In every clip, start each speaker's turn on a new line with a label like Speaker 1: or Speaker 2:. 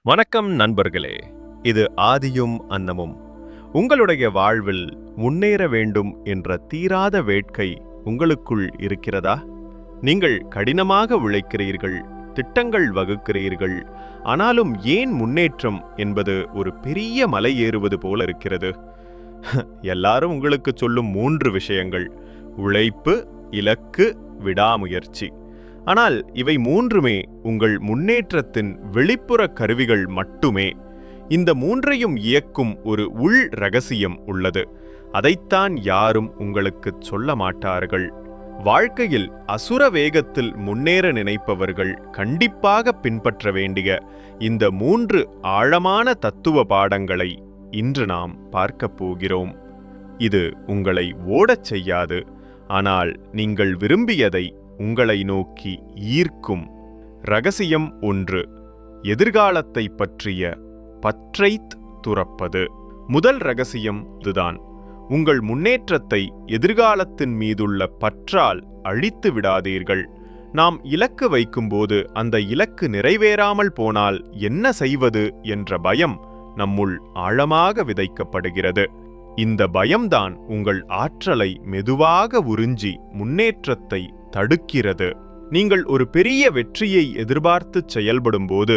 Speaker 1: வணக்கம் நண்பர்களே, இது ஆதியும் அன்னமும். உங்களுடைய வாழ்வில் முன்னேற வேண்டும் என்ற தீராத வேட்கை உங்களுக்குள் இருக்கிறதா? நீங்கள் கடினமாக உழைக்கிறீர்கள், திட்டங்கள் வகுக்கிறீர்கள். ஆனாலும் ஏன் முன்னேற்றம் என்பது ஒரு பெரிய மலை ஏறுவது போல இருக்கிறது? எல்லாரும் உங்களுக்கு சொல்லும் 3 விஷயங்கள்: உழைப்பு, இலக்கு, விடாமுயற்சி. ஆனால் இவை 3மே உங்கள் முன்னேற்றத்தின் வெளிப்புற கருவிகள் மட்டுமே. இந்த 3ஐயும் இயக்கும் ஒரு உள் ரகசியம் உள்ளது. அதைத்தான் யாரும் உங்களுக்குச் சொல்ல மாட்டார்கள். வாழ்க்கையில் அசுர வேகத்தில் முன்னேற நினைப்பவர்கள் கண்டிப்பாக பின்பற்ற வேண்டிய இந்த 3 ஆழமான தத்துவ பாடங்களை இன்று நாம் பார்க்கப் போகிறோம். இது உங்களை ஓடச் செய்யாது, ஆனால் நீங்கள் விரும்பியதை உங்களை நோக்கி ஈர்க்கும். ரகசியம் 1: எதிர்காலத்தை பற்றிய பற்றைத் துறப்பது. முதல் ரகசியம் இதுதான். உங்கள் முன்னேற்றத்தை எதிர்காலத்தின் மீதுள்ள பற்றால் அழித்து விடாதீர்கள். நாம் இலக்கு வைக்கும்போது அந்த இலக்கு நிறைவேறாமல் போனால் என்ன செய்வது என்ற பயம் நம்முள் ஆழமாக விதைக்கப்படுகிறது. இந்த பயம்தான் உங்கள் ஆற்றலை மெதுவாக உறிஞ்சி முன்னேற்றத்தை தடுக்கிறது. நீங்கள் ஒரு பெரிய வெற்றியை எதிர்பார்த்து செயல்படும்போது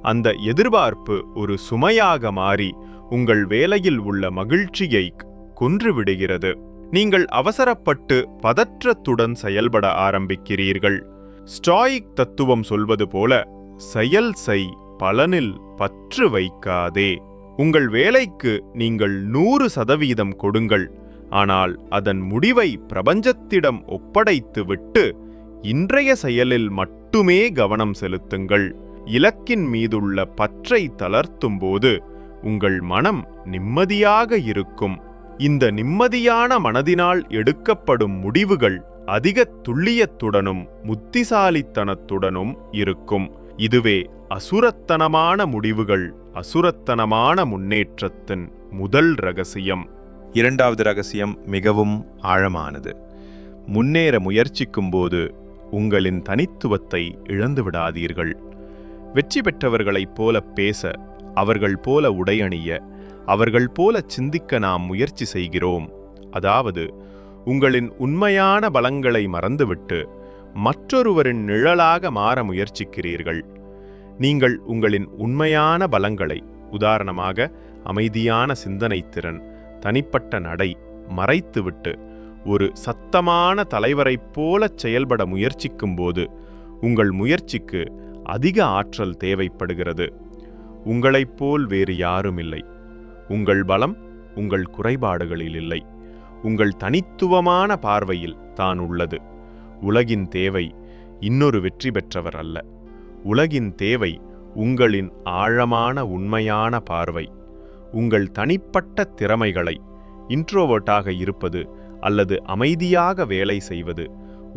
Speaker 1: அந்த எதிர்பார்ப்பு ஒரு சுமையாக மாறி உங்கள் வேலையில் உள்ள மகிழ்ச்சியை கொன்றுவிடுகிறது. நீங்கள் அவசரப்பட்டு பதற்றத்துடன் செயல்பட ஆரம்பிக்கிறீர்கள். ஸ்டாயிக் தத்துவம் சொல்வது போல, செயல் செய், பலனில் பற்று வைக்காதே. உங்கள் வேலைக்கு நீங்கள் 100% கொடுங்கள். ஆனால் அதன் முடிவை பிரபஞ்சத்திடம் ஒப்படைத்து விட்டு இன்றைய செயலில் மட்டுமே கவனம் செலுத்துங்கள். இலக்கின் மீதுள்ள பற்றை தளர்த்தும் போது உங்கள் மனம் நிம்மதியாக இருக்கும். இந்த நிம்மதியான மனதினால் எடுக்கப்படும் முடிவுகள் அதிக துல்லியத்துடனும் புத்திசாலித்தனத்துடனும் இருக்கும். இதுவே அசுரத்தனமான முடிவுகள், அசுரத்தனமான முன்னேற்றத்தின் முதல் ரகசியம். இரண்டாவது ரகசியம் மிகவும் ஆழமானது. முன்னேற முயற்சிக்கும்போது உங்களின் தனித்துவத்தை இழந்து விடாதீர்கள். வெற்றி பெற்றவர்களைப் போல பேச, அவர்கள் போல உடையணிய, அவர்கள் போல சிந்திக்க நாம் முயற்சி செய்கிறோம். அதாவது உங்களின் உண்மையான பலங்களை மறந்துவிட்டு மற்றொருவரின் நிழலாக மாற முயற்சிக்கிறீர்கள். நீங்கள் உங்களின் உண்மையான பலங்களை, உதாரணமாக அமைதியான சிந்தனைத்திறன், தனிப்பட்ட நடை, மறைத்துவிட்டு ஒரு சத்தமான தலைவரைப் போல செயல்பட முயற்சிக்கும்போது உங்கள் முயற்சிக்கு அதிக ஆற்றல் தேவைப்படுகிறது. உங்களைப் போல் வேறு யாரும் இல்லை. உங்கள் பலம் உங்கள் குறைபாடுகளில் இல்லை, உங்கள் தனித்துவமான பார்வையில் தான் உள்ளது. உலகின் தேவை இன்னொரு வெற்றி பெற்றவர் அல்ல. உலகின் தேவை உங்களின் ஆழமான உண்மையான பார்வை. உங்கள் தனிப்பட்ட திறமைகளை, இன்ட்ரோவர்ட்டாக இருப்பது அல்லது அமைதியாக வேலை செய்வது,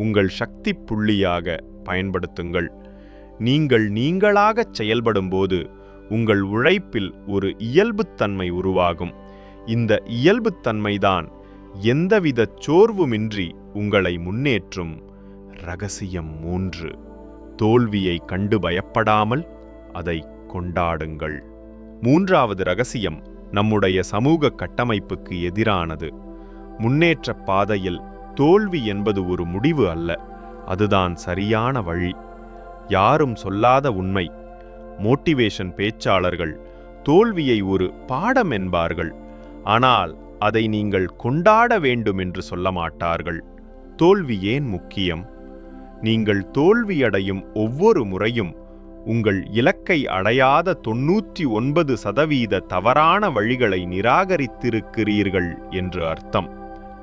Speaker 1: உங்கள் சக்தி புள்ளியாக பயன்படுத்துங்கள். நீங்கள் நீங்களாகச் செயல்படும்போது உங்கள் உழைப்பில் ஒரு இயல்புத்தன்மை உருவாகும். இந்த இயல்புத்தன்மைதான் எந்தவித சோர்வுமின்றி உங்களை முன்னேற்றும். ரகசியம் 3: தோல்வியை கண்டு பயப்படாமல் அதை கொண்டாடுங்கள். மூன்றாவது ரகசியம் நம்முடைய சமூக கட்டமைப்புக்கு எதிரானது. முன்னேற்ற பாதையில் தோல்வி என்பது ஒரு முடிவு அல்ல, அதுதான் சரியான வழி. யாரும் சொல்லாத உண்மை: மோட்டிவேஷன் பேச்சாளர்கள் தோல்வியை ஒரு பாடம் என்பார்கள், ஆனால் அதை நீங்கள் கொண்டாட வேண்டும் என்று சொல்ல மாட்டார்கள். தோல்வி ஏன் முக்கியம்? நீங்கள் தோல்வியடையும் ஒவ்வொரு முறையும் உங்கள் இலக்கை அடையாத 99% தவறான வழிகளை நிராகரித்திருக்கிறீர்கள் என்று அர்த்தம்.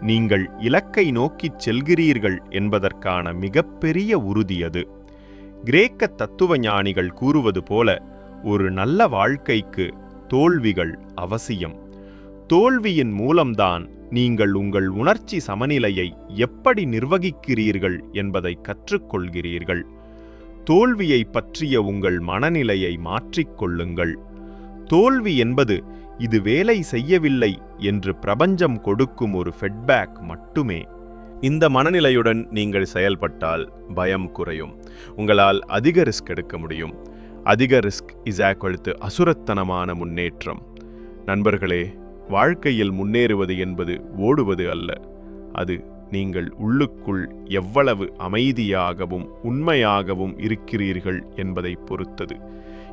Speaker 1: நீங்கள் இலக்கை நோக்கிச் செல்கிறீர்கள் என்பதற்கான மிகப்பெரிய உறுதி அது. கிரேக்க தத்துவ ஞானிகள் கூறுவது போல, ஒரு நல்ல வாழ்க்கைக்கு தோல்விகள் அவசியம். தோல்வியின் மூலம்தான் நீங்கள் உங்கள் உணர்ச்சி சமநிலையை எப்படி நிர்வகிக்கிறீர்கள் என்பதை கற்றுக்கொள்கிறீர்கள். தோல்வியை பற்றிய உங்கள் மனநிலையை மாற்றிக்கொள்ளுங்கள். தோல்வி என்பது இது வேலை செய்யவில்லை என்று பிரபஞ்சம் கொடுக்கும் ஒரு ஃபீட்பேக் மட்டுமே. இந்த மனநிலையுடன் நீங்கள் செயல்பட்டால் பயம் குறையும். உங்களால் அதிக ரிஸ்க் எடுக்க முடியும். அதிக ரிஸ்க் = அசுரத்தனமான முன்னேற்றம். நண்பர்களே, வாழ்க்கையில் முன்னேறுவது என்பது ஓடுவது அல்ல. அது நீங்கள் உள்ளுக்குள் எவ்வளவு அமைதியாகவும் உண்மையாகவும் இருக்கிறீர்கள் என்பதை பொறுத்தது.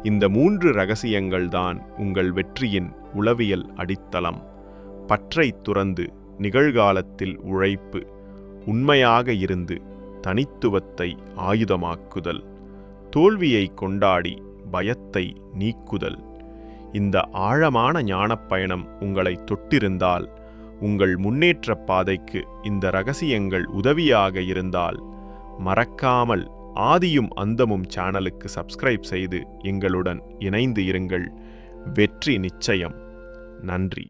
Speaker 1: இந்த 3 ரகசியங்கள்தான் உங்கள் வெற்றியின் உளவியல் அடித்தளம். பற்றை துறந்து நிகழ்காலத்தில் உழைப்பு, உண்மையாக இருந்து தனித்துவத்தை ஆயுதமாக்குதல், தோல்வியை கொண்டாடி பயத்தை நீக்குதல். இந்த ஆழமான ஞானப்பயணம் உங்களை தொட்டிருந்தால், உங்கள் முன்னேற்ற பாதைக்கு இந்த ரகசியங்கள் உதவியாக இருந்தால், மறக்காமல் ஆதியும் அந்தமும் சேனலுக்கு சப்ஸ்கிரைப் செய்து எங்களுடன் இணைந்து இருங்கள். வெற்றி நிச்சயம். நன்றி.